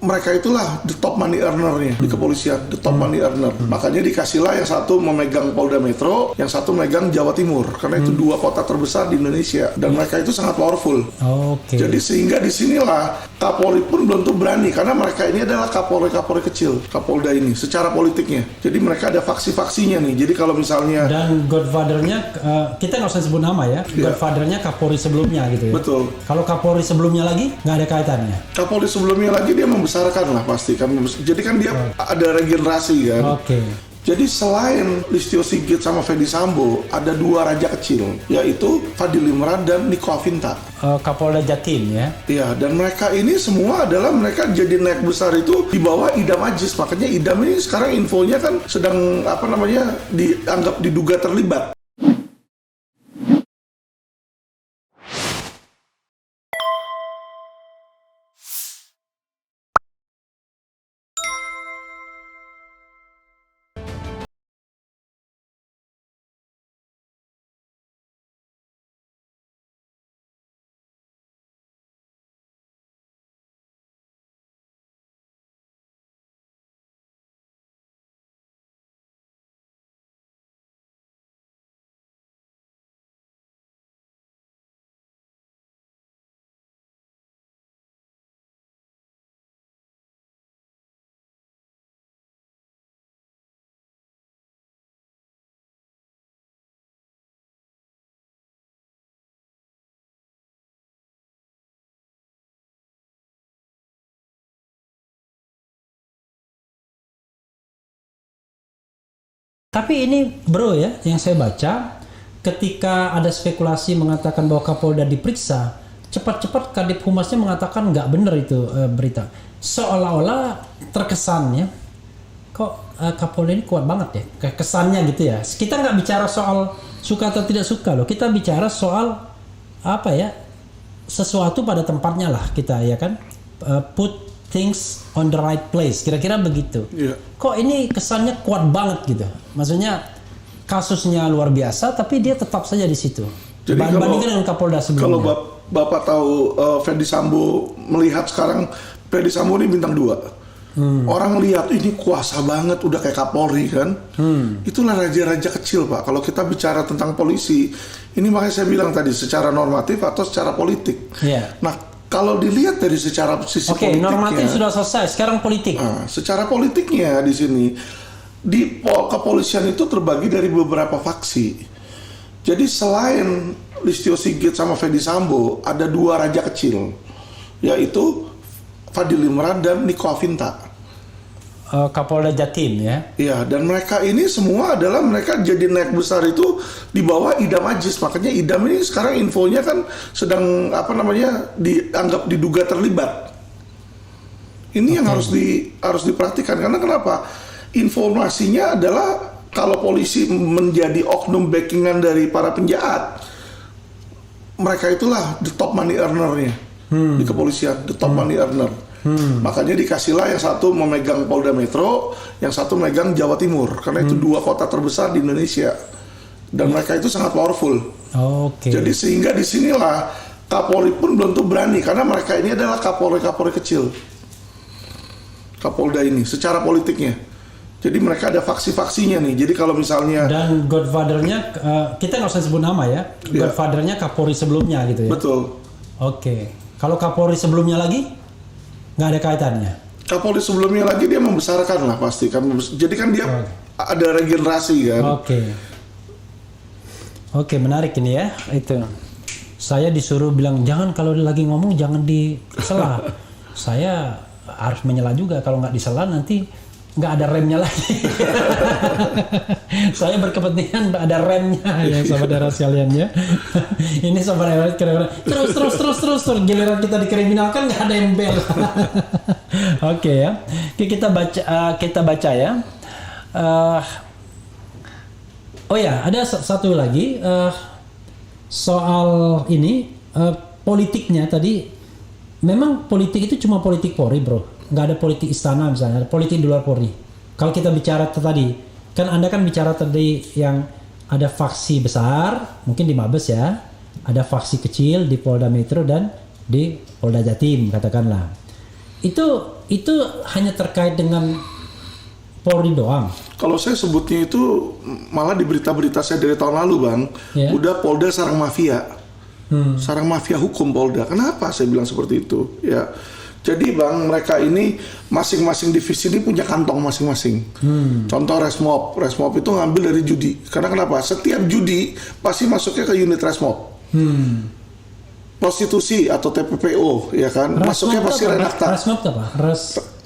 mereka itulah the top money earner-nya di kepolisian, the top money earner. Makanya dikasihlah yang satu memegang Polda Metro, yang satu megang Jawa Timur, karena itu dua kota terbesar di Indonesia dan mereka itu sangat powerful. Jadi sehingga disinilah Kapolri pun belum tentu berani, karena mereka ini adalah Kapolri kecil, Kapolda ini secara politiknya. Jadi mereka ada faksi-faksinya nih. Jadi kalau misalnya dan Godfather-nya kita nggak usah sebut nama ya, Godfather-nya Kapolri sebelumnya gitu ya. Betul. Kalau Kapolri sebelumnya lagi nggak ada kaitannya. Kapolri sebelumnya lagi dia membesarkan lah pasti kan. Jadi kan dia ada regenerasi kan. Jadi selain Listio Sigit sama Fedy Sambo, ada dua raja kecil, yaitu Fadil Imran dan Niko Afinta. Kapolda Jatim ya? Iya, dan mereka ini semua adalah mereka jadi naik besar itu di bawah Idam Aziz. Makanya Idam ini sekarang infonya kan sedang dianggap diduga terlibat. Tapi ini bro ya, yang saya baca, ketika ada spekulasi mengatakan bahwa Kapolda diperiksa, cepat-cepat Kadip Humasnya mengatakan nggak benar itu berita. Seolah-olah terkesannya, kok Kapolda ini kuat banget ya, kayak kesannya gitu ya. Kita nggak bicara soal suka atau tidak suka loh, kita bicara soal apa ya, sesuatu pada tempatnya lah kita ya kan, put things on the right place, kira-kira begitu. Kok ini kesannya kuat banget gitu. Maksudnya kasusnya luar biasa, tapi dia tetap saja di situ. Jadi bandingkan dengan Kapolda sebelumnya. Kalau Bapak tahu Fedy Sambo, melihat sekarang Fedy Sambo ini bintang 2. Orang lihat ini kuasa banget, udah kayak Kapolri kan. Itulah raja-raja kecil Pak. Kalau kita bicara tentang polisi, ini makanya saya bilang tadi secara normatif atau secara politik. Nah, kalau dilihat dari secara sisi politiknya, normatif sudah selesai, sekarang politik. Secara politiknya di sini, di kepolisian itu terbagi dari beberapa faksi. Jadi selain Listio Sigit sama Fedy Sambo, ada dua raja kecil, yaitu Fadil Imran dan Niko Afinta. Kapolda Jatim ya? Iya, dan mereka ini semua adalah mereka jadi naik besar itu di bawah Idam Aziz. Makanya Idam ini sekarang infonya kan sedang dianggap diduga terlibat. Ini yang harus diperhatikan, karena kenapa? Informasinya adalah kalau polisi menjadi oknum backingan dari para penjahat, mereka itulah the top money earner-nya di kepolisian, the top money earner. Makanya dikasihlah yang satu memegang Polda Metro, yang satu megang Jawa Timur, karena itu dua kota terbesar di Indonesia dan mereka itu sangat powerful. Jadi sehingga disinilah Kapolri pun belum tentu berani, karena mereka ini adalah Kapolri kecil, Kapolda ini secara politiknya. Jadi mereka ada faksi-faksinya nih. Jadi kalau misalnya dan Godfather-nya kita nggak usah sebut nama ya, Godfather-nya Kapolri sebelumnya gitu ya. Betul. Kalau Kapolri sebelumnya lagi nggak ada kaitannya. Kapolri sebelumnya lagi dia membesarkan lah pasti kan. Jadi kan dia ada regenerasi kan. Menarik ini ya. Itu saya disuruh bilang jangan kalau lagi ngomong jangan disela. Saya harus menyela juga, kalau nggak disela nanti nggak ada remnya lagi. Saya berkepentingan ada remnya ya saudara sekalian ya. Ini saudara terus giliran kita dikriminalkan nggak ada yang bel. Ya. Kita baca ya. Ada satu lagi soal ini politiknya tadi. Memang politik itu cuma politik Polri bro, nggak ada politik istana misalnya, ada politik di luar Polri. Kalau kita bicara tadi, kan Anda kan bicara tadi yang ada faksi besar, mungkin di Mabes ya, ada faksi kecil di Polda Metro dan di Polda Jatim katakanlah. Itu itu hanya terkait dengan Polri doang. Kalau saya sebutnya itu malah di berita-berita saya dari tahun lalu, Bang. Ya. Udah Polda sarang mafia. Sarang mafia hukum Polda. Kenapa saya bilang seperti itu? Ya. Jadi Bang, mereka ini masing-masing divisi ini punya kantong masing-masing. Contoh Resmob. Resmob itu ngambil dari judi. Karena kenapa? Setiap judi pasti masuknya ke unit Resmob. Prostitusi atau TPPO, ya kan? Masuknya pasti Renakta. Resmob itu apa?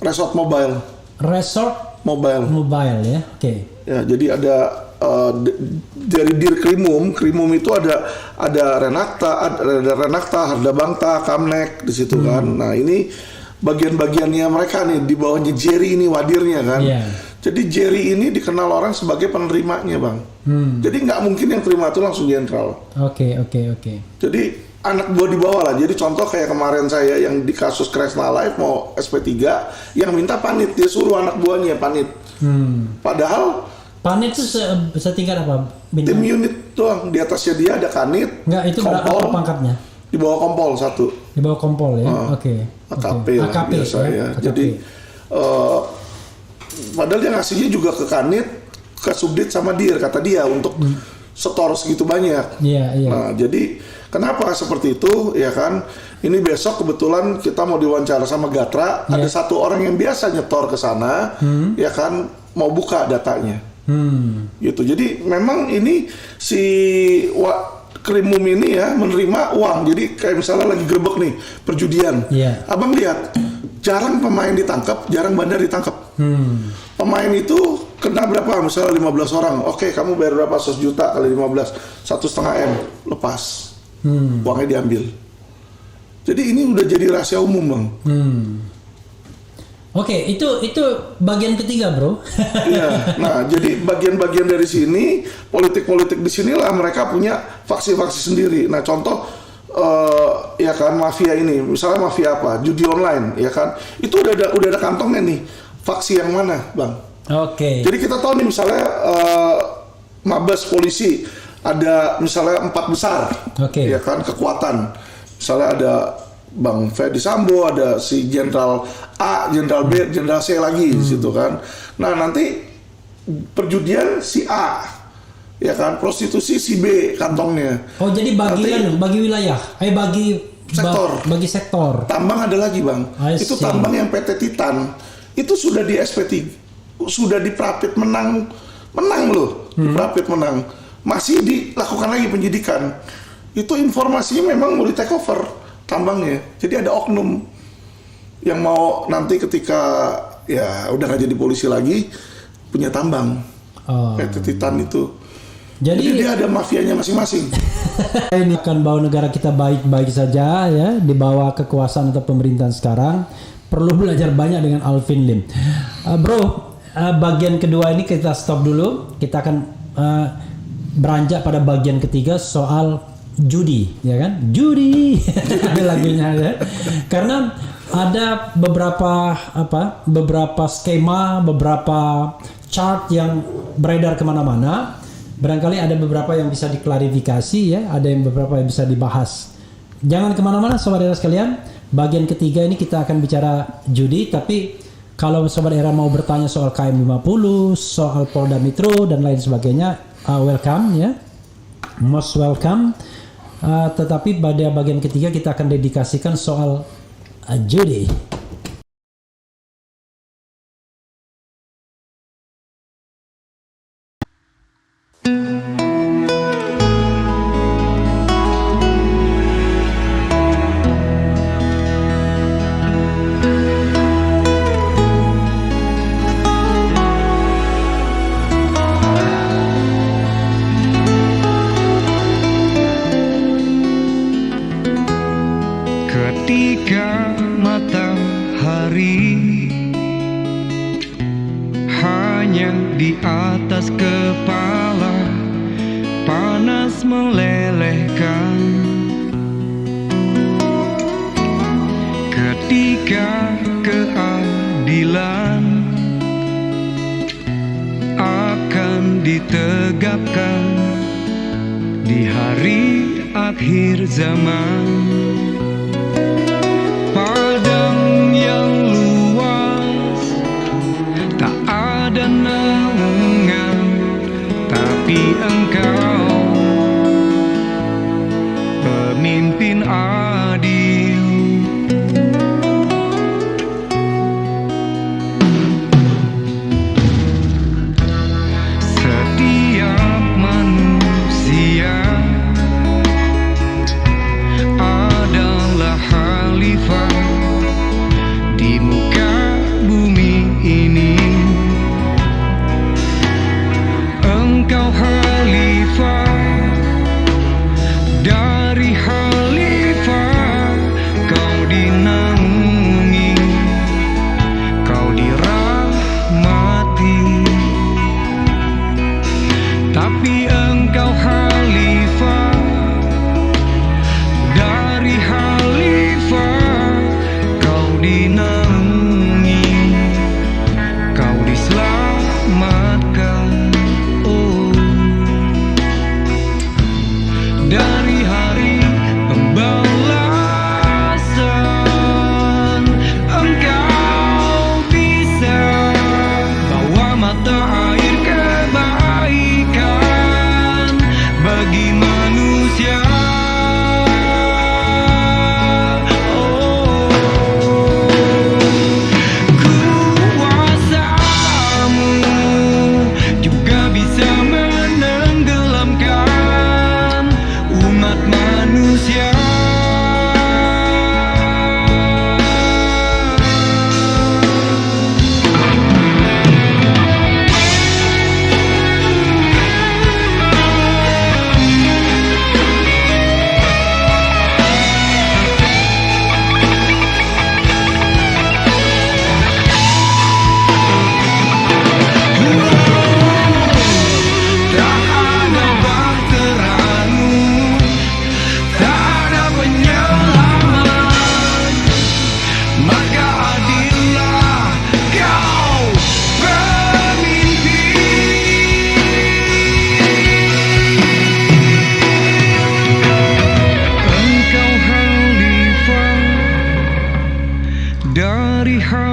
Resort Mobile. Resort Mobile. Mobile ya. Oke. Ya, jadi ada dari Dirkrimum, Krimum itu ada Renakta, Harda Bangta, Kamnek di situ kan. Nah, ini bagian-bagiannya mereka nih di bawahnya Jerry ini wadirnya kan. Yeah. Jadi Jerry ini dikenal orang sebagai penerimanya, Bang. Jadi nggak mungkin yang terima itu langsung jenderal. Oke. Jadi anak buah di bawah lah. Jadi contoh kayak kemarin saya yang di kasus Kresna Live mau SP3 yang minta panit, dia suruh anak buahnya panit. Padahal Panit itu setingkat apa? tim unit doang, di atasnya dia ada kanit. Enggak, itu berapa pangkatnya? Di bawah kompol satu. Di bawah kompol ya. Oke. AKP lah biasa ya. AKP. Jadi padahal dia ngasihnya juga ke kanit, ke subdit sama dir kata dia untuk setor segitu banyak. Iya. Nah, jadi kenapa seperti itu ya kan? Ini besok kebetulan kita mau diwawancara sama Gatra, ada satu orang yang biasa nyetor ke sana, ya kan mau buka datanya. Gitu. Jadi memang ini si Krimum ini ya menerima uang. Jadi kayak misalnya lagi grebek nih perjudian. Abang lihat jarang pemain ditangkap, jarang bandar ditangkap. Pemain itu kena berapa? Misalnya 15 orang. Oke, kamu bayar berapa? 100 juta kali 15, 1,5 M, lepas. Uangnya diambil. Jadi ini udah jadi rahasia umum, Bang. Oke, itu bagian ketiga, Bro. Iya. Nah, jadi bagian-bagian dari sini, politik-politik di sinilah mereka punya faksi-faksi sendiri. Nah, contoh ya kan mafia ini, misalnya mafia apa? Judi online, ya kan? Itu udah ada kantongnya nih. Faksi yang mana, Bang? Oke. Jadi kita tahu nih misalnya Mabes polisi ada misalnya 4 besar. Ya kan kekuatan. Misalnya ada Bang Ferdi Sambo, ada si Jenderal A, Jenderal B, Jenderal C lagi di situ kan. Nah, nanti perjudian si A, ya kan, prostitusi si B kantongnya. Oh, jadi bagi wilayah, bagi sektor. Bagi sektor. Tambang ada lagi, Bang. Itu tambang yang PT Titan. Itu sudah di SP3, sudah diprapit menang loh, diprapit menang. Masih dilakukan lagi penyidikan. Itu informasinya memang mau di take over tambangnya. Jadi ada oknum yang mau nanti ketika ya udah nggak jadi polisi lagi punya tambang. PT Titan itu. Jadi dia ada mafianya masing-masing. Ini akan bawa negara kita baik-baik saja ya di bawah kekuasaan atau pemerintahan sekarang. Perlu belajar banyak dengan Alvin Lim. Bro, bagian kedua ini kita stop dulu. Kita akan beranjak pada bagian ketiga soal judi, ya kan? Judi, ada lagunya ya. Karena ada beberapa skema, beberapa chart yang beredar kemana-mana. Barangkali ada beberapa yang bisa diklarifikasi ya, ada yang beberapa yang bisa dibahas. Jangan kemana-mana, sobat era sekalian. Bagian ketiga ini kita akan bicara judi, tapi kalau sobat era mau bertanya soal KM50, soal Polda Metro dan lain sebagainya, welcome ya, most welcome. Tetapi pada bagian ketiga kita akan dedikasikan soal judi. Ketika matahari hanya di atas kepala, panas melelehkan. Ketika keadilan akan ditegakkan di hari akhir zaman. Padang yang luas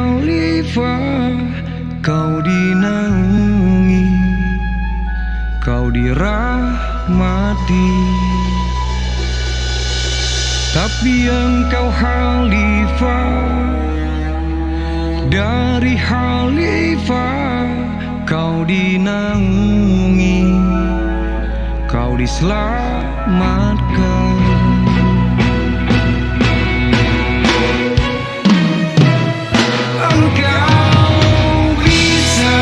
khalifah, kau dinaungi, kau dirahmati. Tapi engkau khalifah, dari khalifah kau dinaungi, kau diselamatkan. Engkau bisa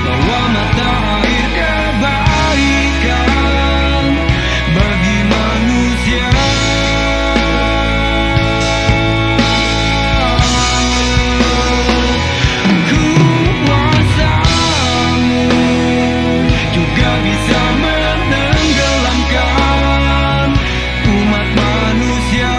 bawa mata air kebaikan bagi manusia. Kuasamu juga bisa menenggelamkan umat manusia.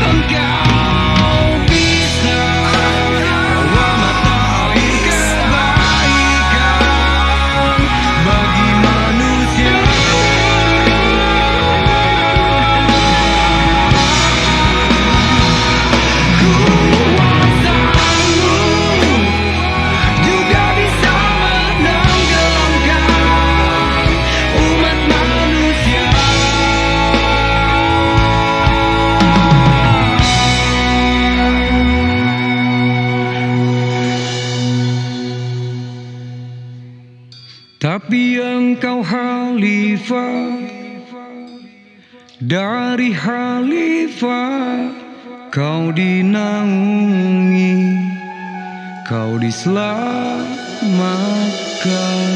Engkau bisa bawa mata air kebaikan bagi manusia. Kuasamu juga bisa menenggelamkan umat manusia. Tapi engkau khalifah, dari khalifah kau dinaungi, kau diselamatkan.